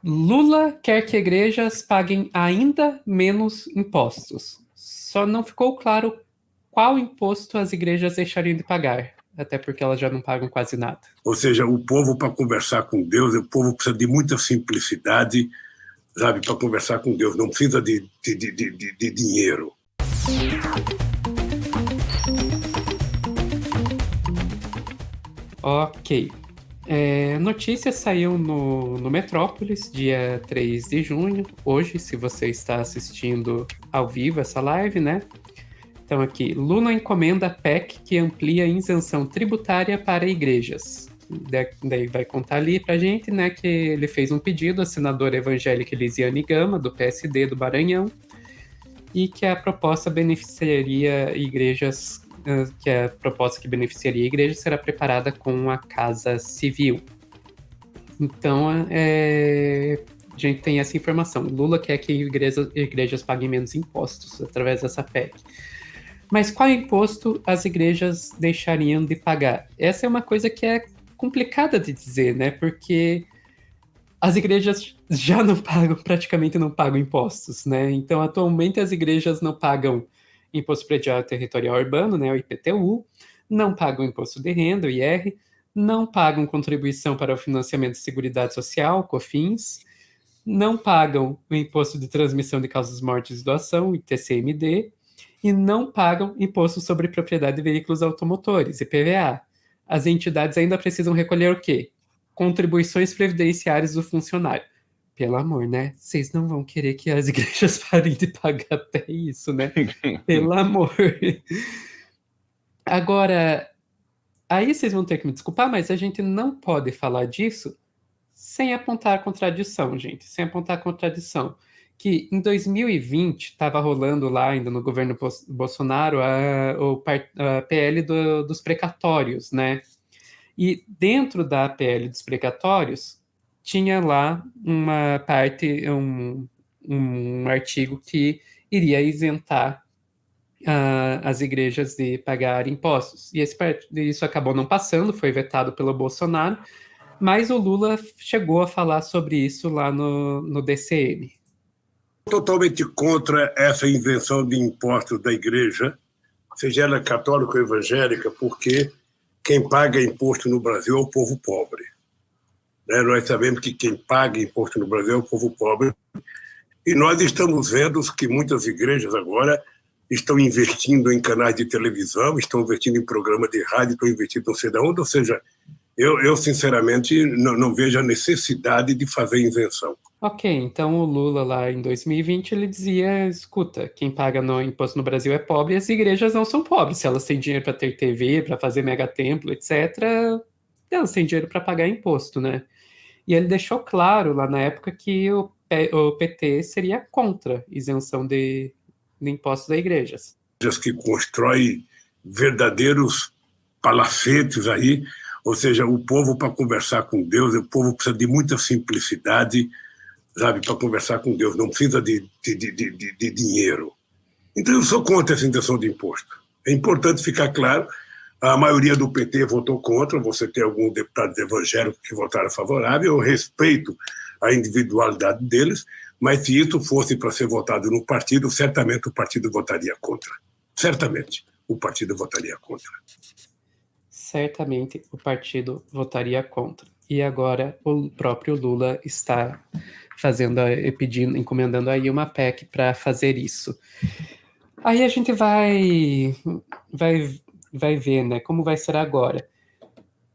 Lula quer que igrejas paguem ainda menos impostos. Só não ficou claro qual imposto as igrejas deixariam de pagar, até porque elas já não pagam quase nada. Ou seja, o povo, para conversar com Deus, o povo precisa de muita simplicidade, sabe, para conversar com Deus. Não precisa de dinheiro. Ok. Notícia saiu no Metrópolis, dia 3 de junho, hoje, se você está assistindo ao vivo essa live, né? Então aqui, Lula encomenda PEC que amplia a isenção tributária para igrejas. Daí vai contar ali pra gente, né, que ele fez um pedido à senadora evangélica Elisiane Gama, do PSD do Maranhão, e que a proposta beneficiaria igrejas, que a proposta que beneficiaria igrejas será preparada com a Casa Civil. Então, a gente tem essa informação. Lula quer que igrejas paguem menos impostos através dessa PEC. Mas qual imposto as igrejas deixariam de pagar? Essa é uma coisa que é complicada de dizer, né? Porque as igrejas já não pagam, praticamente não pagam impostos, né? Então, atualmente, as igrejas não pagam imposto predial territorial urbano, né, o IPTU, não pagam imposto de renda, o IR, não pagam contribuição para o financiamento de Seguridade Social, COFINS, não pagam o imposto de transmissão de causas mortes e doação, ITCMD, e não pagam imposto sobre propriedade de veículos automotores, IPVA. As entidades ainda precisam recolher o quê? Contribuições previdenciárias do funcionário. Pelo amor, né? Vocês não vão querer que as igrejas parem de pagar até isso, né? Pelo amor. Agora, aí vocês vão ter que me desculpar, mas a gente não pode falar disso sem apontar a contradição, gente. Sem apontar a contradição. Que em 2020 estava rolando lá ainda no governo Bolsonaro a PL dos precatórios, né? E dentro da PL dos precatórios tinha lá uma parte, um artigo que iria isentar as igrejas de pagar impostos. E isso acabou não passando, foi vetado pelo Bolsonaro, mas o Lula chegou a falar sobre isso lá no DCM. Totalmente contra essa isenção de impostos da igreja, seja ela católica ou evangélica, porque quem paga imposto no Brasil é o povo pobre. Né? Nós sabemos que quem paga imposto no Brasil é o povo pobre. E nós estamos vendo que muitas igrejas agora estão investindo em canais de televisão, estão investindo em programa de rádio, estão investindo não sei de onde, ou seja, eu sinceramente não vejo a necessidade de fazer isenção. Ok, então o Lula lá em 2020 ele dizia, escuta, quem paga no imposto no Brasil é pobre e as igrejas não são pobres. Se elas têm dinheiro para ter TV, para fazer megatemplo, etc., elas têm dinheiro para pagar imposto, né? E ele deixou claro lá na época que o PT seria contra isenção de impostos das igrejas. Que constrói verdadeiros palacetes aí, ou seja, o povo para conversar com Deus, o povo precisa de muita simplicidade, sabe, para conversar com Deus, não precisa de dinheiro. Então eu sou contra essa isenção de imposto. É importante ficar claro, a maioria do PT votou contra, você tem alguns deputados evangélicos que votaram favorável, eu respeito a individualidade deles, mas se isso fosse para ser votado no partido, certamente o partido votaria contra. Certamente o partido votaria contra. Certamente o partido votaria contra. E agora o próprio Lula está encomendando aí uma PEC para fazer isso. Aí a gente vai ver, né, como vai ser agora.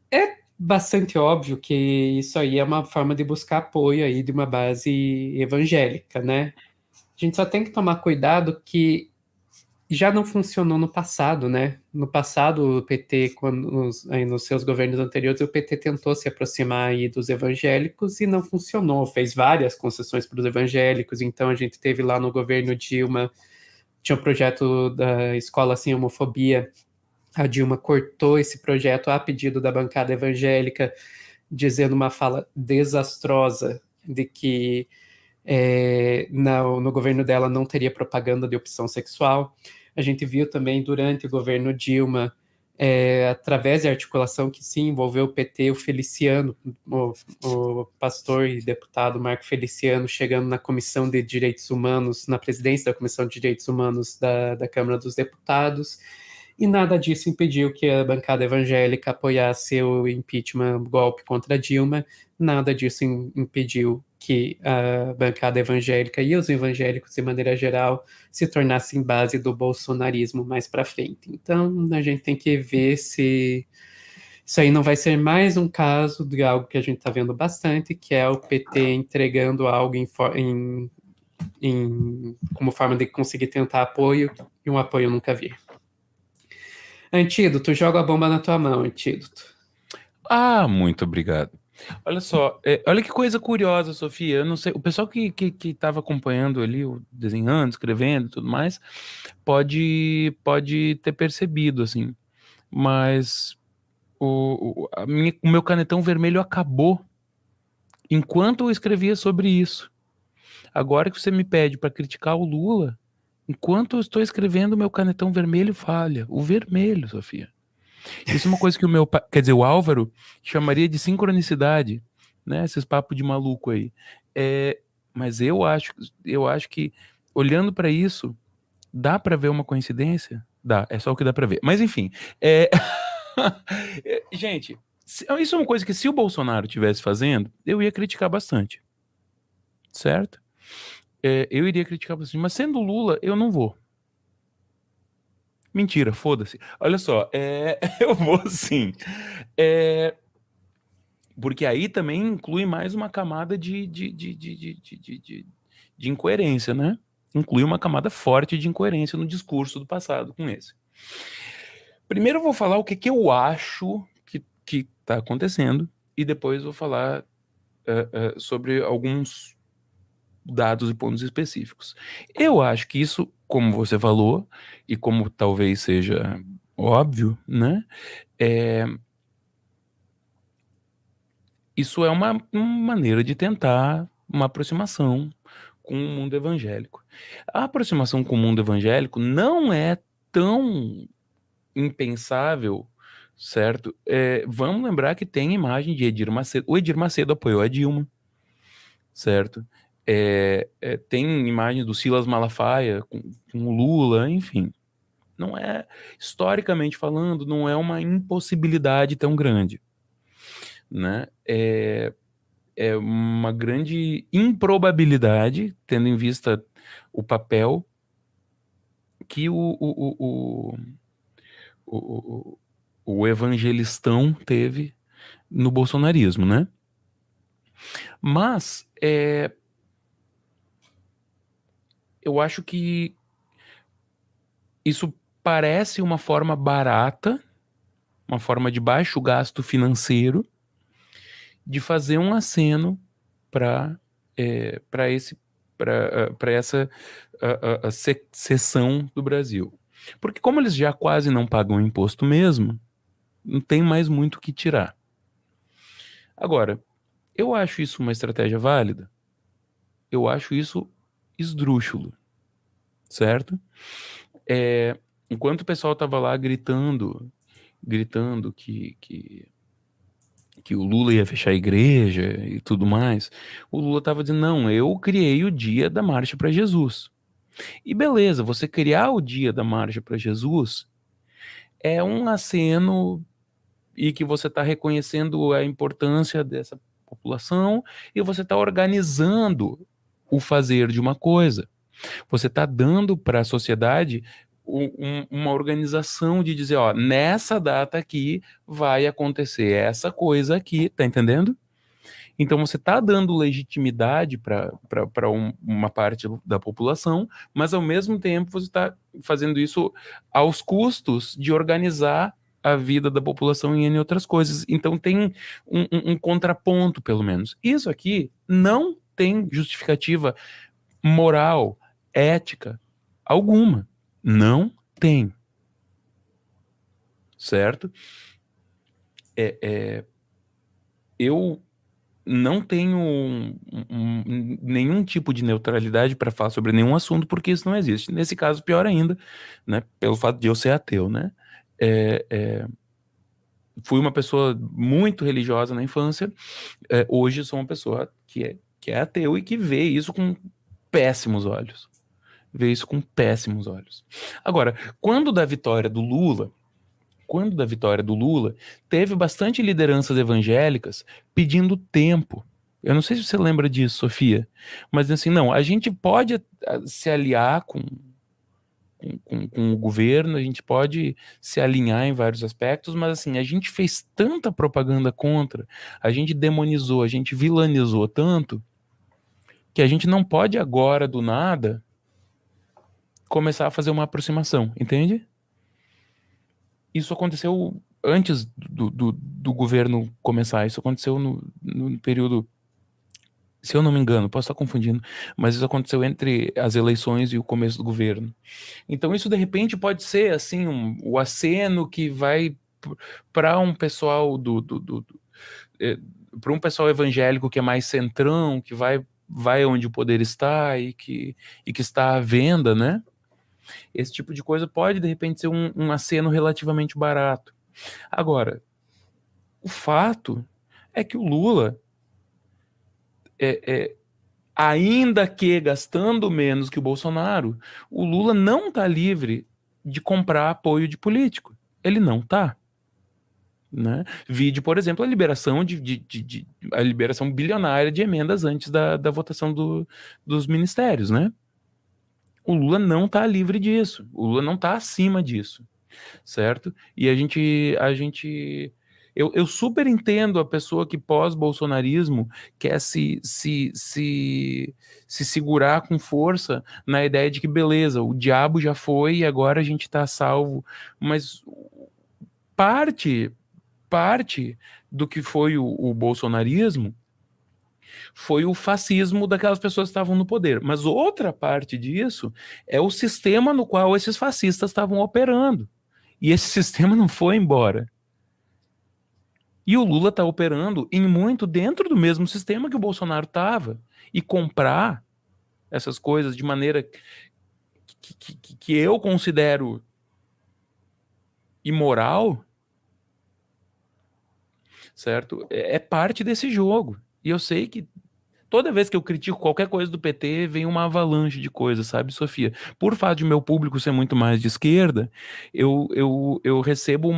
É bastante óbvio que isso aí é uma forma de buscar apoio aí de uma base evangélica, né? A gente só tem que tomar cuidado que já não funcionou no passado, né? No passado, o PT, aí nos seus governos anteriores, o PT tentou se aproximar aí dos evangélicos e não funcionou. Fez várias concessões para os evangélicos. Então, a gente teve lá no governo Dilma, tinha um projeto da Escola Sem Homofobia. A Dilma cortou esse projeto a pedido da bancada evangélica, dizendo uma fala desastrosa de que no governo dela não teria propaganda de opção sexual. A gente viu também durante o governo Dilma através da articulação que sim envolveu o PT, o Feliciano, o pastor e deputado Marco Feliciano, chegando na Comissão de Direitos Humanos, na presidência da Comissão de Direitos Humanos da Câmara dos Deputados, e nada disso impediu que a bancada evangélica apoiasse o impeachment, o golpe contra Dilma, nada disso impediu que a bancada evangélica e os evangélicos, de maneira geral, se tornassem base do bolsonarismo mais para frente. Então, a gente tem que ver se isso aí não vai ser mais um caso de algo que a gente está vendo bastante, que é o PT entregando algo como forma de conseguir tentar apoio, e um apoio nunca vir. Antídoto, joga a bomba na tua mão, Antídoto. Ah, muito obrigado. Olha só, olha que coisa curiosa, Sofia. Eu não sei, o pessoal que estava acompanhando ali, desenhando, escrevendo e tudo mais, pode ter percebido, assim. Mas o meu canetão vermelho acabou enquanto eu escrevia sobre isso. Agora que você me pede para criticar o Lula, enquanto eu estou escrevendo, meu canetão vermelho falha. O vermelho, Sofia. Isso é uma coisa que quer dizer, o Álvaro chamaria de sincronicidade, né? Esses papos de maluco aí. Mas eu acho que, olhando para isso, dá para ver uma coincidência? Dá, é só o que dá para ver. Mas enfim, gente, isso é uma coisa que se o Bolsonaro estivesse fazendo, eu ia criticar bastante. Certo? Eu iria criticar bastante. Mas sendo Lula, eu não vou. Mentira, foda-se. Olha só, eu vou sim. Porque aí também inclui mais uma camada de incoerência, né? Inclui uma camada forte de incoerência no discurso do passado com esse. Primeiro eu vou falar o que eu acho que está acontecendo e depois vou falar sobre alguns dados e pontos específicos. Eu acho que isso, como você falou, e como talvez seja óbvio, né? Isso é uma maneira de tentar uma aproximação com o mundo evangélico. A aproximação com o mundo evangélico não é tão impensável, certo? Vamos lembrar que tem imagem de Edir Macedo. O Edir Macedo apoiou a Dilma, certo? Tem imagens do Silas Malafaia com o Lula, enfim. Não é, historicamente falando, não é uma impossibilidade tão grande, né? É uma grande improbabilidade, tendo em vista o papel que o evangelistão teve no bolsonarismo, né? Mas eu acho que isso parece uma forma barata, uma forma de baixo gasto financeiro, de fazer um aceno para essa seção do Brasil. Porque como eles já quase não pagam imposto mesmo, não tem mais muito o que tirar. Agora, eu acho isso uma estratégia válida? Eu acho isso esdrúxulo, certo? Enquanto o pessoal estava lá gritando que o Lula ia fechar a igreja e tudo mais, o Lula estava dizendo, não, eu criei o dia da Marcha para Jesus. E beleza, você criar o dia da Marcha para Jesus é um aceno e que você está reconhecendo a importância dessa população e você está organizando o fazer de uma coisa. Você está dando para a sociedade uma organização de dizer, ó, nessa data aqui vai acontecer essa coisa aqui, tá entendendo? Então você está dando legitimidade para uma parte da população, mas ao mesmo tempo você está fazendo isso aos custos de organizar a vida da população em outras coisas. Então tem um contraponto, pelo menos. Isso aqui não tem justificativa moral, ética alguma. Não tem. Certo? Eu não tenho nenhum tipo de neutralidade para falar sobre nenhum assunto, porque isso não existe. Nesse caso, pior ainda, né? Pelo fato de eu ser ateu, né? fui uma pessoa muito religiosa na infância, hoje sou uma pessoa que é ateu e que vê isso com péssimos olhos. Vê isso com péssimos olhos. Agora, quando da vitória do Lula, teve bastante lideranças evangélicas pedindo tempo. Eu não sei se você lembra disso, Sofia, mas assim, não, a gente pode se aliar com o governo, a gente pode se alinhar em vários aspectos, mas assim, a gente fez tanta propaganda contra, a gente demonizou, a gente vilanizou tanto, que a gente não pode agora, do nada, começar a fazer uma aproximação, entende? Isso aconteceu antes do governo começar, isso aconteceu no período, se eu não me engano, posso estar confundindo, mas isso aconteceu entre as eleições e o começo do governo. Então isso de repente pode ser assim o aceno que vai para um pessoal para um pessoal evangélico que é mais centrão, que vai onde o poder está e que está à venda, né? Esse tipo de coisa pode de repente ser um aceno relativamente barato. Agora, o fato é que o Lula ainda que gastando menos que o Bolsonaro, o Lula não está livre de comprar apoio de político. Ele não está. Né? Vide, por exemplo, a liberação a liberação bilionária de emendas antes da votação dos ministérios. Né? O Lula não está livre disso. O Lula não está acima disso. Certo? E eu super entendo a pessoa que pós-bolsonarismo quer se segurar com força na ideia de que beleza, o diabo já foi e agora a gente está salvo, mas parte do que foi o bolsonarismo foi o fascismo daquelas pessoas que estavam no poder, mas outra parte disso é o sistema no qual esses fascistas estavam operando. E esse sistema não foi embora. E o Lula está operando em muito dentro do mesmo sistema que o Bolsonaro estava. E comprar essas coisas de maneira que eu considero imoral, certo? É parte desse jogo. E eu sei que toda vez que eu critico qualquer coisa do PT, vem uma avalanche de coisas, sabe, Sofia? Por fato de meu público ser muito mais de esquerda, eu recebo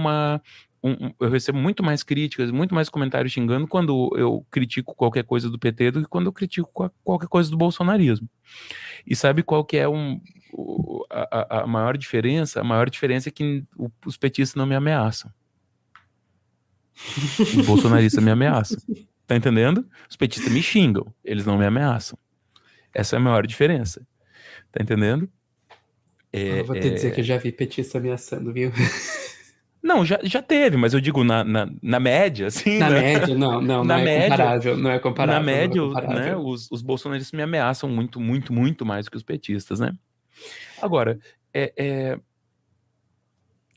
eu recebo muito mais críticas, muito mais comentários xingando quando eu critico qualquer coisa do PT do que quando eu critico qualquer coisa do bolsonarismo. E sabe qual que é a maior diferença? A maior diferença é que os petistas não me ameaçam. Os bolsonaristas me ameaçam. Tá entendendo? Os petistas me xingam, eles não me ameaçam. Essa é a maior diferença. Tá entendendo? Eu vou te dizer que eu já vi petista ameaçando, viu? Não, já teve, mas eu digo na média, assim, Na né? média, não Na é média, comparável, não é comparável. na média, não é comparável. né, os bolsonaristas me ameaçam muito, muito, muito mais do que os petistas, né? Agora,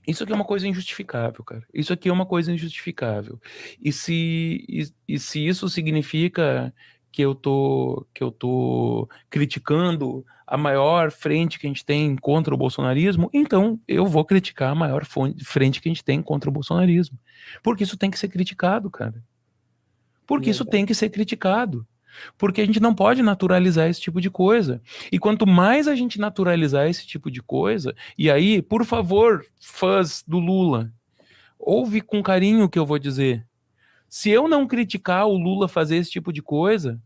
isso aqui é uma coisa injustificável, cara. Isso aqui é uma coisa injustificável. E se isso significa que eu tô criticando a maior frente que a gente tem contra o bolsonarismo, então eu vou criticar a maior frente que a gente tem contra o bolsonarismo. Porque isso tem que ser criticado, cara. Porque isso tem que ser criticado. Porque a gente não pode naturalizar esse tipo de coisa. E quanto mais a gente naturalizar esse tipo de coisa, e aí, por favor, fãs do Lula, ouve com carinho o que eu vou dizer. Se eu não criticar o Lula fazer esse tipo de coisa,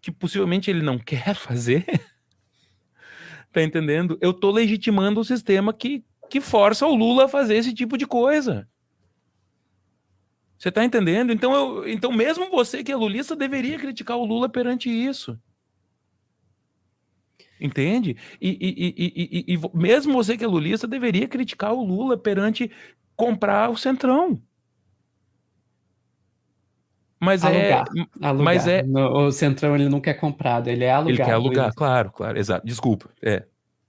que possivelmente ele não quer fazer, tá entendendo? Eu tô legitimando o sistema que força o Lula a fazer esse tipo de coisa. Você tá entendendo? Então mesmo você que é lulista deveria criticar o Lula perante isso. Entende? E mesmo você que é lulista deveria criticar o Lula perante comprar o Centrão. Mas alugar. Mas O Centrão ele não quer comprado, ele é alugado. Ele quer alugar, claro, exato. Desculpa,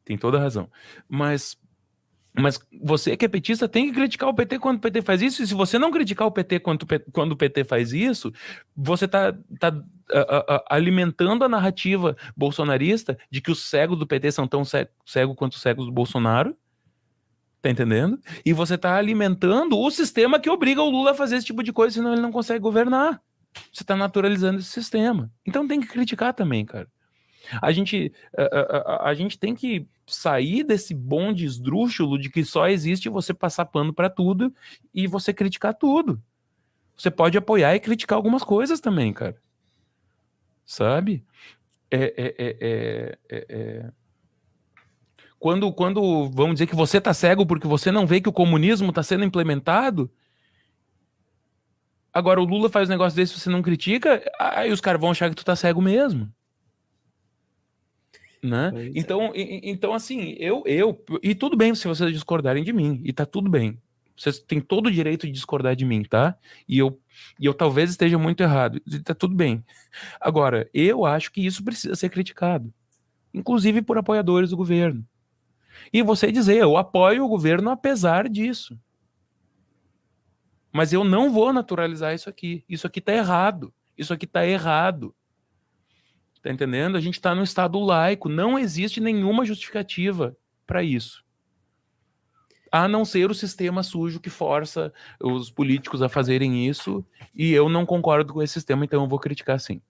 tem toda a razão. Mas você que é petista tem que criticar o PT quando o PT faz isso, e se você não criticar o PT quando o PT faz isso, você tá alimentando a narrativa bolsonarista de que os cegos do PT são tão cegos quanto os cegos do Bolsonaro, Tá entendendo? E você tá alimentando o sistema que obriga o Lula a fazer esse tipo de coisa, senão ele não consegue governar. Você tá naturalizando esse sistema. Então tem que criticar também, cara. A gente tem que sair desse bonde esdrúxulo de que só existe você passar pano pra tudo e você criticar tudo. Você pode apoiar e criticar algumas coisas também, cara. Sabe? Quando vamos dizer que você tá cego porque você não vê que o comunismo tá sendo implementado, agora o Lula faz um negócio desse e você não critica, aí os caras vão achar que tu tá cego mesmo. Né? Então, assim, e tudo bem se vocês discordarem de mim, e tá tudo bem. Vocês têm todo o direito de discordar de mim, tá? E eu talvez esteja muito errado, e tá tudo bem. Agora, eu acho que isso precisa ser criticado, inclusive por apoiadores do governo. E você dizer, eu apoio o governo apesar disso. Mas eu não vou naturalizar isso aqui. Isso aqui tá errado. Isso aqui tá errado. Tá entendendo? A gente está num estado laico, não existe nenhuma justificativa para isso. A não ser o sistema sujo que força os políticos a fazerem isso, e eu não concordo com esse sistema, então eu vou criticar sim.